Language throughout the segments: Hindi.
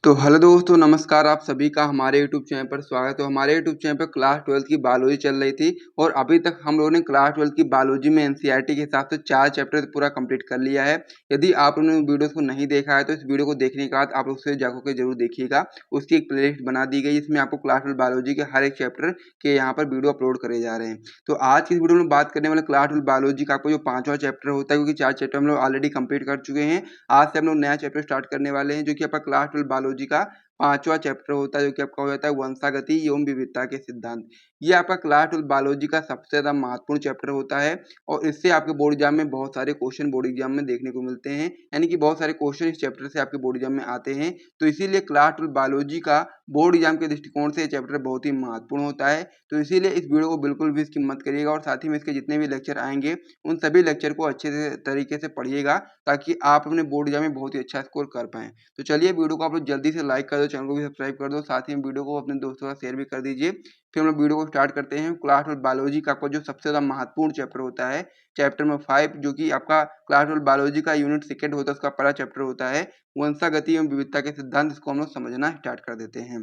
तो हेलो दोस्तों, नमस्कार। आप सभी का हमारे यूट्यूब चैनल पर स्वागत है। हमारे यूट्यूब चैनल पर क्लास 12 की बायोलॉजी चल रही थी और अभी तक हम लोगों ने क्लास 12 की बायोलॉजी में एनसीईआरटी के हिसाब से 4 चैप्टर पूरा कंप्लीट कर लिया है। यदि आप लोगों ने वीडियोस को नहीं देखा है तो इस वीडियो को देखने के बाद आप लोग उसे जाकर के जरूर देखिएगा। उसकी एक प्लेलिस्ट बना दी गई जिसमें आपको क्लास 12 बायोलॉजी के हर एक चैप्टर के यहाँ पर वीडियो अपलोड करे जा रहे हैं। तो आज की इस वीडियो में बात करने वाले क्लास 12 बायोलॉजी का आपको जो 5वां चैप्टर होता है, क्योंकि 4 चैप्टर हम लोग ऑलरेडी कंप्लीट कर चुके हैं। आज से हम लोग नया चैप्टर स्टार्ट करने वाले हैं जो कि आपका क्लास 12 बायोलॉजी का 5वां चैप्टर होता है, जो कि आपका हो जाता है वंशागति एवं विविधता के सिद्धांत। ये आपका क्लास 12 बायोलॉजी का सबसे ज़्यादा महत्वपूर्ण चैप्टर होता है और इससे आपके बोर्ड एग्जाम में बहुत सारे क्वेश्चन बोर्ड एग्जाम में देखने को मिलते हैं। यानी कि बहुत सारे क्वेश्चन इस चैप्टर से आपके बोर्ड एग्जाम में आते हैं। तो इसीलिए क्लास 12 बायोलॉजी का बोर्ड एग्जाम के दृष्टिकोण से ये चैप्टर बहुत ही महत्वपूर्ण होता है। तो इसीलिए इस वीडियो को बिल्कुल भी स्किप मत करिएगा और साथ ही में इसके जितने भी लेक्चर आएंगे उन सभी लेक्चर को अच्छे से तरीके से पढ़िएगा, ताकि आप अपने बोर्ड एग्जाम में बहुत ही अच्छा स्कोर कर पाएँ। तो चलिए वीडियो को आप लोग जल्दी से लाइक कर दो, चैनल को भी सब्सक्राइब कर दो, साथ ही वीडियो को अपने दोस्तों के साथ शेयर भी कर दीजिए। फिर हम लोग वीडियो को स्टार्ट करते हैं। क्लास 12 बायोलॉजी का आपका जो सबसे ज़्यादा महत्वपूर्ण चैप्टर होता है, चैप्टर नंबर 5, जो कि आपका क्लास 12 बायोलॉजी का यूनिट सेकंड होता है, उसका पहला चैप्टर होता है वंशागति एवं विविधता के सिद्धांत। इसको हम लोग समझना स्टार्ट कर देते हैं।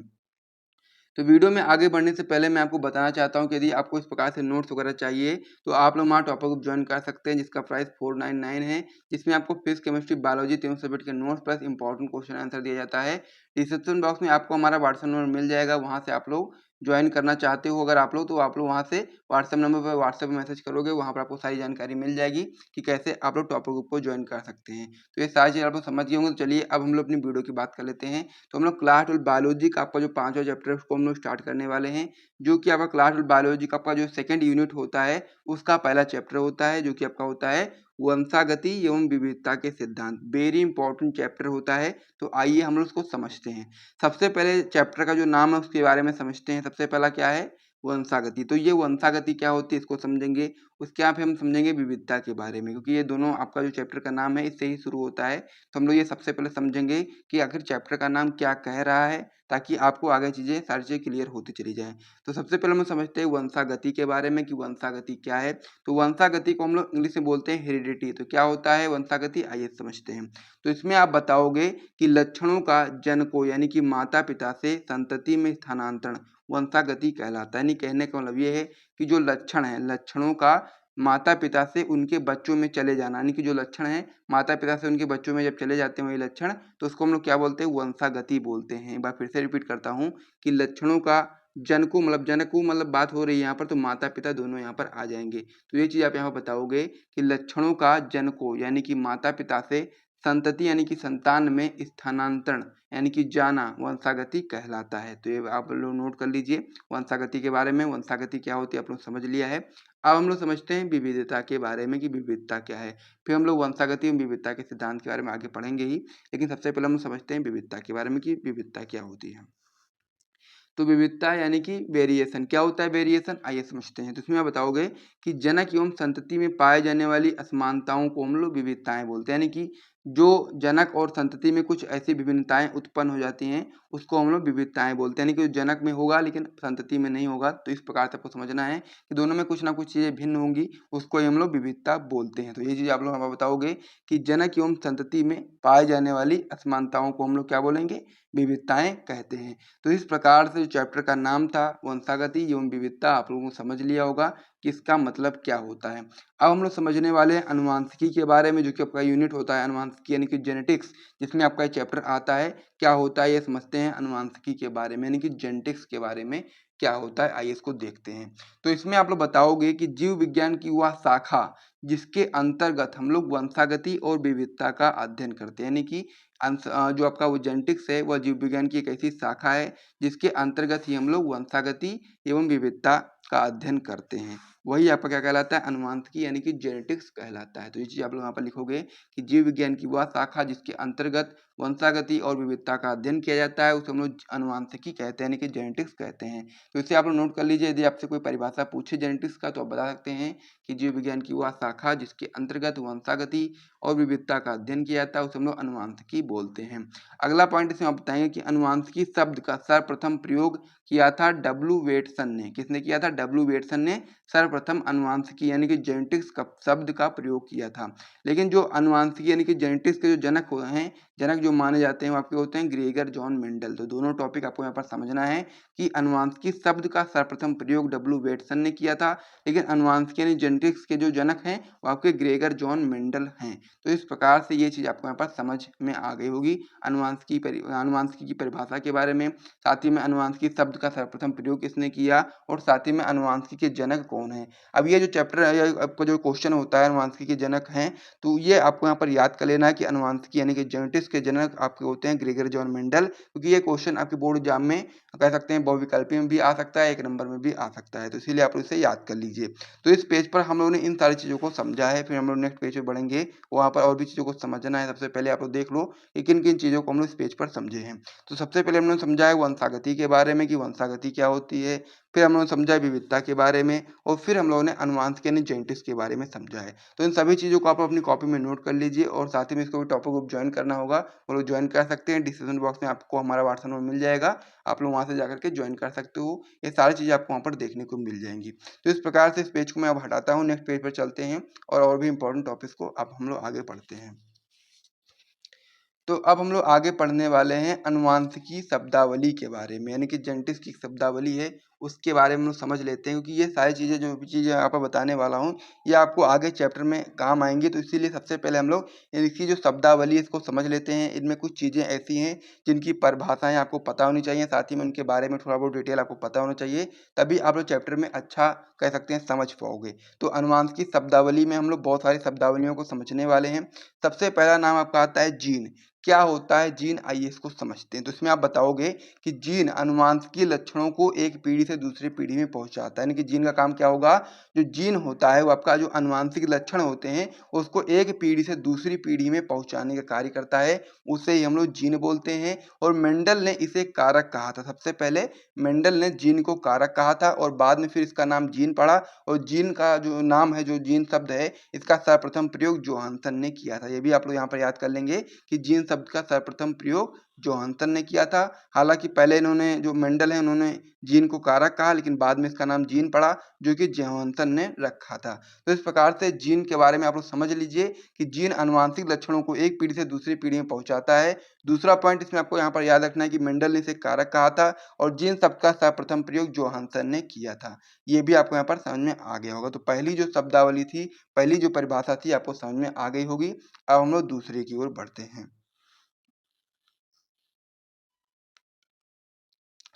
तो वीडियो में आगे बढ़ने से पहले मैं आपको बताना चाहता हूँ कि यदि आपको इस प्रकार से नोट्स वगैरह चाहिए तो आप लोग हमारा टॉपर ग्रुप ज्वाइन कर सकते हैं, जिसका प्राइस 499 है, जिसमें आपको फिजिक्स, केमिस्ट्री, बायोलॉजी तीनों सब्जेक्ट के notes plus important question answer दिया जाता है। डिस्क्रिप्शन बॉक्स में आपको हमारा व्हाट्सएप नंबर मिल जाएगा, वहाँ से आप लोग ज्वाइन करना चाहते हो अगर आप लोग, तो आप लोग वहाँ से व्हाट्सएप नंबर पर व्हाट्सएप मैसेज करोगे, वहाँ पर आपको सारी जानकारी मिल जाएगी कि कैसे आप लोग टॉपर ग्रुप को ज्वाइन कर सकते हैं। तो ये सारी चीज़ आप लोग समझ गए होंगे। तो चलिए अब हम लोग अपनी वीडियो की बात कर लेते हैं। तो हम लोग क्लास 12 बायोलॉजी का आपका जो 5वां चैप्टर है उसको हम लोग स्टार्ट करने वाले हैं, जो कि आपका क्लास 12 बायोलॉजी का आपका जो सेकंड यूनिट होता है उसका पहला चैप्टर होता है, जो कि आपका होता है वंशागति एवं विविधता के सिद्धांत। वेरी इंपॉर्टेंट चैप्टर होता है। तो आइए हम लोग उसको समझते हैं। सबसे पहले चैप्टर का जो नाम है उसके बारे में समझते हैं। सबसे पहला क्या है? वंशागति। तो ये वंशागति क्या होती है इसको समझेंगे। उसके आप हम समझेंगे विविधता के बारे में, क्योंकि ये दोनों आपका जो चैप्टर का नाम है इससे ही शुरू होता है। तो हम लोग ये सबसे पहले समझेंगे कि आखिर चैप्टर का नाम क्या कह रहा है, ताकि आपको आगे चीज़ें सारी चीज़ें क्लियर होती चली जाएँ। तो सबसे पहले हम समझते हैं वंशागति के बारे में कि वंशागति क्या है। तो वंशागति को हम लोग इंग्लिश में बोलते हैं हेरिडिटी। तो क्या होता है वंशागति, आइए समझते हैं। तो इसमें आप बताओगे कि लक्षणों का जनको यानी कि माता पिता से संतति में स्थानांतरण वंशागति कहलाता है। यानी कहने का मतलब ये है कि जो लक्षण है, लक्षणों का माता पिता से उनके बच्चों में चले जाना, यानी कि जो लक्षण है माता पिता से उनके बच्चों में जब चले जाते हैं वही लक्षण, तो उसको हम लोग क्या बोलते हैं? वंशागति बोलते हैं। एक बार फिर से रिपीट करता हूँ कि लक्षणों का जनको मतलब बात हो रही है यहाँ पर, तो माता पिता दोनों यहाँ पर आ जाएंगे। तो ये चीज़ आप यहाँ बताओगे कि लक्षणों का जनको यानी कि माता पिता से संतति यानी कि संतान में स्थानांतरण यानी कि जाना वंशागति कहलाता है। तो ये आप लोग नोट कर लीजिए वंशागति के बारे में। वंशागति क्या होती है आप लोग समझ लिया है। अब हम लोग समझते हैं विविधता के बारे में कि विविधता क्या है। फिर हम लोग वंशागति एवं विविधता के सिद्धांत के बारे में आगे पढ़ेंगे ही, लेकिन सबसे पहले हम समझते हैं विविधता के बारे में कि विविधता क्या होती है। तो विविधता यानी कि वेरिएशन। क्या होता है वेरिएशन, आइए समझते हैं। तो इसमें आप बताओगे कि जनक एवं संतति में पाए जाने वाली असमानताओं को हम लोग विविधताएं बोलते हैं। यानी कि जो जनक और संतति में कुछ ऐसी विभिन्नताएं उत्पन्न हो जाती हैं उसको हम लोग विविधताएं बोलते हैं। यानी कि जो जनक में होगा लेकिन संतति में नहीं होगा, तो इस प्रकार से आपको समझना है कि दोनों में कुछ ना कुछ चीजें भिन्न होंगी, उसको हम लोग विविधता बोलते हैं। तो ये चीज आप लोग हमें बताओगे कि जनक एवं संतति में पाए जाने वाली असमानताओं को हम लोग क्या बोलेंगे? विविधताएं कहते हैं। तो इस प्रकार से जो चैप्टर का नाम था वंशागति एवं विविधता, आप लोगों को समझ लिया होगा कि इसका मतलब क्या होता है। अब हम लोग समझने वाले हैं अनुवांशिकी के बारे में, जो कि आपका यूनिट होता है अनुवांशिकी यानी कि जेनेटिक्स, जिसमें आपका चैप्टर आता है। क्या होता है ये समझते हैं अनुवांशिकी के बारे में, यानी कि जेनेटिक्स के बारे में क्या होता है, आइए इसको देखते हैं। तो इसमें आप लोग बताओगे कि जीव विज्ञान की वह शाखा जिसके अंतर्गत हम लोग वंशागति और विविधता का अध्ययन करते हैं। यानी कि जो आपका वो जेनेटिक्स है वह जीव विज्ञान की एक ऐसी शाखा है जिसके अंतर्गत ही हम लोग वंशागति एवं विविधता का अध्ययन करते हैं। वही आपका क्या कहलाता है? अनुवांशिकी यानी कि जेनेटिक्स कहलाता है। तो ये चीज आप लोग यहाँ पर लिखोगे कि जीव विज्ञान की वह शाखा जिसके अंतर्गत वंशागति और विविधता का अध्ययन किया जाता है उसे हम लोग अनुवांशिकी कहते हैं, यानी कि जेनेटिक्स कहते हैं। तो इसे आप लोग नोट कर लीजिए। यदि आपसे कोई परिभाषा पूछे जेनेटिक्स का तो आप बता सकते हैं कि जीव विज्ञान की वह शाखा जिसके अंतर्गत वंशागति और विविधता का अध्ययन किया जाता है उसे हम लोग अनुवांशिकी बोलते हैं। अगला पॉइंट इसमें आप बताएंगे कि अनुवांशिकी शब्द का सर्वप्रथम प्रयोग किया था डब्ल्यू वेटसन ने। किसने किया था? डब्ल्यू वेटसन ने सर्वप्रथम अनुवांशिकी यानी कि जेनेटिक्स का शब्द का प्रयोग किया था। लेकिन जो अनुवांशिकी यानी कि जेनेटिक्स के जो जनक हैं, जनक जो माने जाते हैं वो आपके होते हैं ग्रेगर जॉन मेंडल। तो दोनों टॉपिक आपको यहाँ पर समझना है कि अनुवांशिकी शब्द का सर्वप्रथम प्रयोग डब्ल्यू वेटसन ने किया था, लेकिन अनुवांशिकी यानी जेनेटिक्स के जो जनक हैं वो आपके ग्रेगर जॉन मेंडल हैं। तो इस प्रकार से ये चीज़ आपको यहाँ पर समझ में आ गई होगी अनुवांशिकी की परिभाषा के बारे में, साथ ही में अनुवांशिकी शब्द का सर्वप्रथम प्रयोग किसने किया और साथ ही में अनुवांशिकी के जनक कौन है। अब ये जो चैप्टर है आपका जो क्वेश्चन होता है अनुवांशिकी के जनक हैं, तो ये आपको यहाँ पर याद कर लेना है कि अनुवांशिकी यानी कि जेनेटिक्स के जनक आपके होते हैं ग्रेगर जॉन मेंडल, क्योंकि ये क्वेश्चन आपके बोर्ड एग्जाम में कह सकते हैं बहुविकल्पी में भी आ सकता है, एक नंबर में भी आ सकता है, तो इसीलिए आप इसे याद कर लीजिए। तो इस पेज पर हम लोगों ने इन सारी चीज़ों को समझा है, फिर हम लोग नेक्स्ट पेज पे बढ़ेंगे, वहाँ पर और भी चीज़ों को समझना है। सबसे पहले आप लोग देख लो कि किन किन चीज़ों को हम लोग इस पेज पर समझे हैं। तो सबसे पहले हमने समझा है वंशागति के बारे में कि वंशागति क्या होती है, फिर हम लोगों ने समझा है विविधता के बारे में, और फिर हम लोगों ने अनुवांशिकी यानी जेनेटिक्स के बारे में समझा है। तो इन सभी चीज़ों को आप अपनी कॉपी में नोट कर लीजिए, और साथ ही में इसको भी टॉपर ग्रुप ज्वाइन करना होगा, वो लोग ज्वाइन कर सकते हैं। डिस्क्रिप्शन बॉक्स में आपको हमारा व्हाट्सएप नंबर मिल जाएगा, आप लोग वहाँ से जाकर के ज्वाइन कर सकते हो। ये सारी चीज़ें आपको वहाँ पर देखने को मिल जाएंगी। तो इस प्रकार से इस पेज को मैं अब हटाता हूँ, नेक्स्ट पेज पर चलते हैं और भी इंपॉर्टेंट टॉपिक्स को अब हम लोग आगे पढ़ते हैं। तो अब हम लोग आगे पढ़ने वाले हैं अनुवांशिकी शब्दावली के बारे में, यानी कि जेनेटिक्स की शब्दावली है उसके बारे में हम लोग समझ लेते हैं, क्योंकि ये सारी चीज़ें जो भी चीज़ें यहाँ पर बताने वाला हूँ ये आपको आगे चैप्टर में काम आएंगी। तो इसीलिए सबसे पहले हम लोग इसकी जो शब्दावली है इसको समझ लेते हैं। इनमें कुछ चीज़ें ऐसी हैं जिनकी परिभाषाएं आपको पता होनी चाहिए, साथ ही में उनके बारे में थोड़ा बहुत डिटेल आपको पता होना चाहिए, तभी आप लोग चैप्टर में अच्छा कह सकते हैं समझ पाओगे। तो अनुवांशिकी शब्दावली में हम लोग बहुत सारी शब्दावलियों को समझने वाले हैं। सबसे पहला नाम आपका आता है जीन। क्या होता है जीन, आइए इसको समझते हैं। तो इसमें आप बताओगे कि जीन अनुवांशिकीय लक्षणों को एक पीढ़ी से दूसरी पीढ़ी में पहुंचाता है, यानी कि जीन का काम क्या होगा, जो जीन होता है वो आपका जो अनुवांशिक लक्षण होते हैं उसको एक पीढ़ी से दूसरी पीढ़ी में पहुंचाने का कार्य करता है, उसे ही हम लोग जीन बोलते हैं। और मेंडल ने इसे कारक कहा था। सबसे पहले मेंडल ने जीन को कारक कहा था और बाद में फिर इसका नाम जीन पड़ा, और जीन का जो नाम है, जो जीन शब्द है, इसका सर्वप्रथम प्रयोग जोहानसन ने किया था। ये भी आप लोग यहाँ पर याद कर लेंगे कि जीन शब्द का सर्वप्रथम प्रयोग जोहानसन ने किया था। हालांकि पहले इन्होंने जो मेंडल है उन्होंने जीन को कारक कहा, लेकिन बाद में इसका नाम जीन पड़ा जो कि जोहानसन ने रखा था। तो इस प्रकार से जीन के बारे में आप लोग समझ लीजिए कि जीन आनुवांशिक लक्षणों को एक पीढ़ी से दूसरी पीढ़ी में पहुंचाता है। दूसरा पॉइंट इसमें आपको यहाँ पर याद रखना है कि मेंडल ने इसे कारक कहा था और जीन शब्द का सर्वप्रथम प्रयोग जोहानसन ने किया था। ये भी आपको यहाँ पर समझ में आ गया होगा। तो पहली जो शब्दावली थी, पहली जो परिभाषा थी, आपको समझ में आ गई होगी। अब हम लोग दूसरे की ओर बढ़ते हैं।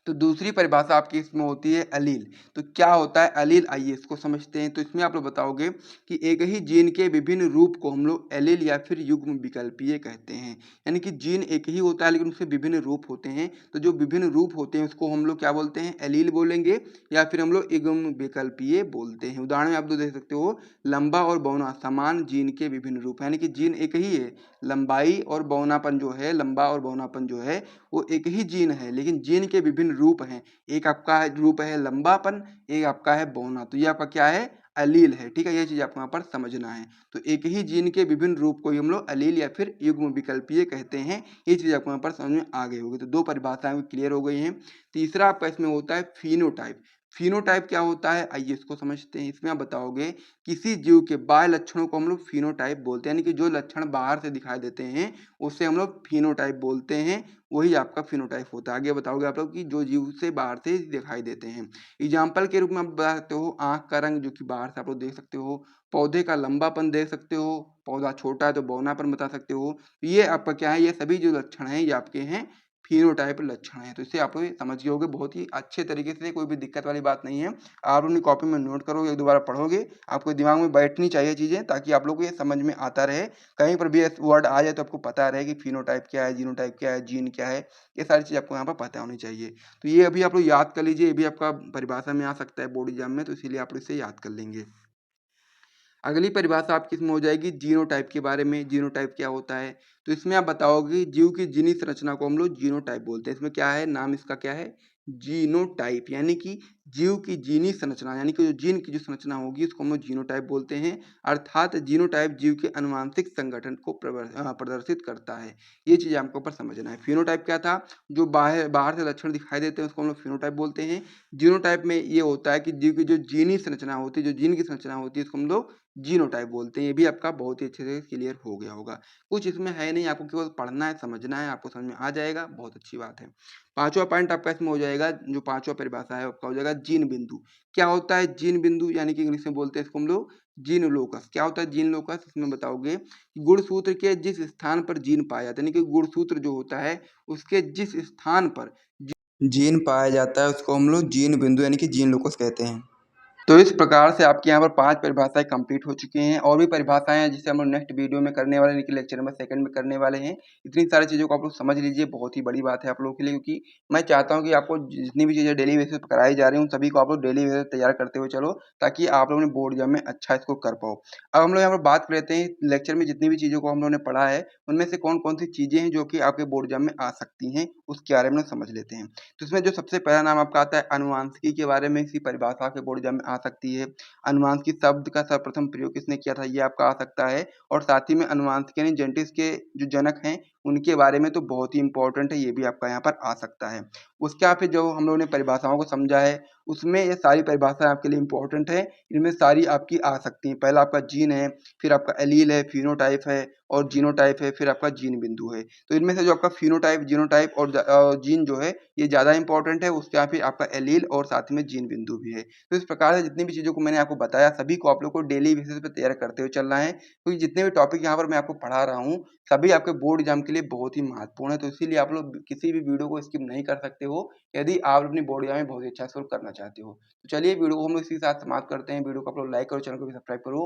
तो दूसरी परिभाषा आपकी इसमें होती है एलील। तो क्या होता है एलील, आइए इसको समझते हैं। तो इसमें आप लोग बताओगे कि एक ही जीन के विभिन्न रूप को हम लोग एलील या फिर युग्म विकल्पीय कहते हैं, यानी कि जीन एक ही होता है लेकिन उसके विभिन्न रूप होते हैं। तो जो विभिन्न रूप होते हैं उसको हम लोग क्या बोलते हैं, एलील बोलेंगे, या फिर हम लोग युग्म विकल्पीय बोलते हैं। उदाहरण में आप लोग देख सकते हो, लंबा और बौना समान जीन के विभिन्न रूप, यानी कि जीन एक ही है, लंबाई और बौनापन जो है, लंबा और बौनापन जो है वो एक ही जीन है, लेकिन जीन के विभिन्न रूप हैं। एक आपका रूप है लंबापन, एक आपका है बौना। तो ये आपका क्या है, एलील है। ठीक है, ये चीज आपको यहाँ पर समझना है। तो एक ही जीन के विभिन्न रूप को हम लोग एलील या फिर युग्म विकल्पीय कहते हैं। ये चीज आपको यहाँ पर समझ में आ गई होगी। तो दो परिभाषाएं क्लियर हो गई हैं। तीसरा आपका इसमें होता है फिनोटाइप। फिनोटाइप क्या होता है, आइए इसको समझते हैं। इसमें आप बताओगे किसी जीव के बाह्य लक्षणों को हम लोग फिनोटाइप बोलते हैं, यानी कि जो लक्षण बाहर से दिखाई देते हैं उससे हम लोग फिनोटाइप बोलते हैं, वही आपका फिनोटाइप होता है। आगे बताओगे आप लोग कि जो जीव से बाहर से दिखाई देते हैं। एग्जाम्पल के रूप में आप बता सकते हो आंख का रंग, जो कि बाहर से आप लोग देख सकते हो। पौधे का लंबापन देख सकते हो, पौधा छोटा है तो बौनापन बता सकते हो। ये आपका क्या है, ये सभी जो लक्षण हैं ये आपके हैं फिनोटाइप लक्षण है। तो इससे आप लोग समझ गए होगे बहुत ही अच्छे तरीके से, कोई भी दिक्कत वाली बात नहीं है। आप अपनी कॉपी में नोट करोगे, एक दोबारा पढ़ोगे, आपको दिमाग में बैठनी चाहिए चीज़ें, ताकि आप लोग को ये समझ में आता रहे। कहीं पर भी वर्ड आ जाए तो आपको पता रहे कि फिनोटाइप क्या है, जीनोटाइप क्या है, जीन क्या है, ये सारी चीज़ आपको यहाँ पर पता होनी चाहिए। तो ये अभी आप लोग याद कर लीजिए, ये भी आपका परिभाषा में आ सकता है बोर्ड एग्जाम में, तो इसीलिए आप लोग इसे याद कर लेंगे। अगली परिभाषा आपकी इसमें हो जाएगी जीनोटाइप के बारे में। जीनोटाइप क्या होता है, तो इसमें आप बताओगे जीव की जीनी संरचना को हम लोग जीनोटाइप बोलते हैं। इसमें क्या है, नाम इसका क्या है, जीनोटाइप, यानी कि जीव की जीनी संरचना, यानी कि जो जीन की जो संरचना होगी उसको हम लोग जीनोटाइप बोलते हैं। अर्थात जीनोटाइप जीव के अनुवांशिक संगठन को प्रदर्शित करता है। ये चीज़ आपको ऊपर समझना है। फिनोटाइप क्या था, जो बाहर बाहर से लक्षण दिखाई देते हैं उसको हम लोग फिनोटाइप बोलते हैं। जीनोटाइप में ये होता है कि जीव की जो जीनी संरचना होती है, जो जीन की संरचना होती है, उसको हम लोग जीनोटाइप बोलते हैं। ये भी आपका बहुत ही अच्छे से क्लियर हो गया होगा। कुछ इसमें है नहीं, आपको केवल पढ़ना है, समझना है, आपको समझ में आ जाएगा, बहुत अच्छी बात है। 5वां पॉइंट आपका इसमें हो जाएगा, जो 5वां परिभाषा है आपका हो जाएगा जीन बिंदु। क्या होता है जीन बिंदु? यानी कि इंग्लिश में बोलते हैं इसको हम लोग जीन लोकस। क्या होता है जीन लोकस? इसमें बताओगे गुणसूत्र के जिस स्थान पर जीन पाया जाता है, यानी कि गुणसूत्र जो होता है उसके जिस स्थान पर जीन पाया जाता है उसको हम लोग जीन बिंदु यानी कि जीन लोकस कहते हैं। तो इस प्रकार से आपके यहाँ पर 5 परिभाषाएँ कंप्लीट हो चुकी हैं, और भी परिभाषाएँ हैं जिसे हम लोग नेक्स्ट वीडियो में करने वाले हैं, यानी कि लेक्चर नंबर 2 में करने वाले हैं। इतनी सारी चीज़ों को आप लोग समझ लीजिए, बहुत ही बड़ी बात है आप लोगों के लिए, क्योंकि मैं चाहता हूँ कि आपको जितनी भी चीज़ें डेली बेसिस पे कराई जा रही हैं, उन सभी को आप लोग डेली बेसिस तैयार करते हुए चलो, ताकि आप लोगों ने बोर्ड एग्जाम में अच्छा इसको कर पाओ। अब हम लोग यहाँ पर बात कर लेते हैं लेक्चर में जितनी भी चीज़ों को हम लोगों ने पढ़ा है, उनमें से कौन-कौन सी चीज़ें हैं जो कि आपके बोर्ड एग्जाम में आ सकती हैं, उसके बारे में समझ लेते हैं। तो इसमें जो सबसे पहला नाम आपका आता है अनुवांशिकी के बारे में, इसी परिभाषा के बोर्ड एग्जाम में आ सकती है। अनुवांशिकी शब्द का सर्वप्रथम प्रयोग किसने किया था, ये आपका आ सकता है। और साथ ही में अनुवांशिकी यानी जेनेटिक्स के जो जनक हैं उनके बारे में तो बहुत ही इंपॉर्टेंट है, ये भी आपका यहाँ पर आ सकता है। उसके बाद फिर जो हम लोगों ने परिभाषाओं को समझा है, उसमें ये सारी परिभाषाएं आपके लिए इंपॉर्टेंट है, इनमें सारी आपकी आ सकती हैं। पहला आपका जीन है, फिर आपका एलील है, फिनोटाइप है और जीनोटाइप है, फिर आपका जीन बिंदु है। तो इनमें से जो आपका फिनोटाइप, जीनोटाइप और जीन जो है ये ज़्यादा इंपॉर्टेंट है, उसके बाद फिर आपका एलील और साथ में जीन बिंदु भी है। तो इस प्रकार से जितनी भी चीज़ों को मैंने आपको बताया, सभी को आप लोग को डेली बेसिस पे तैयार करते हुए चलना है, क्योंकि जितने भी टॉपिक यहाँ पर मैं आपको पढ़ा रहा हूँ, सभी आपके बोर्ड एग्जाम के लिए बहुत ही महत्वपूर्ण है। तो इसीलिए आप लोग किसी भी वीडियो को स्किप नहीं कर सकते हो, यदि आप अपनी बोर्ड एग्जाम में बहुत ही अच्छा स्कोर करना चाहते हो। तो चलिए वीडियो को हम लोग इसी के साथ समाप्त करते हैं। वीडियो को आप लोग लाइक करो, चैनल को भी सब्सक्राइब करो।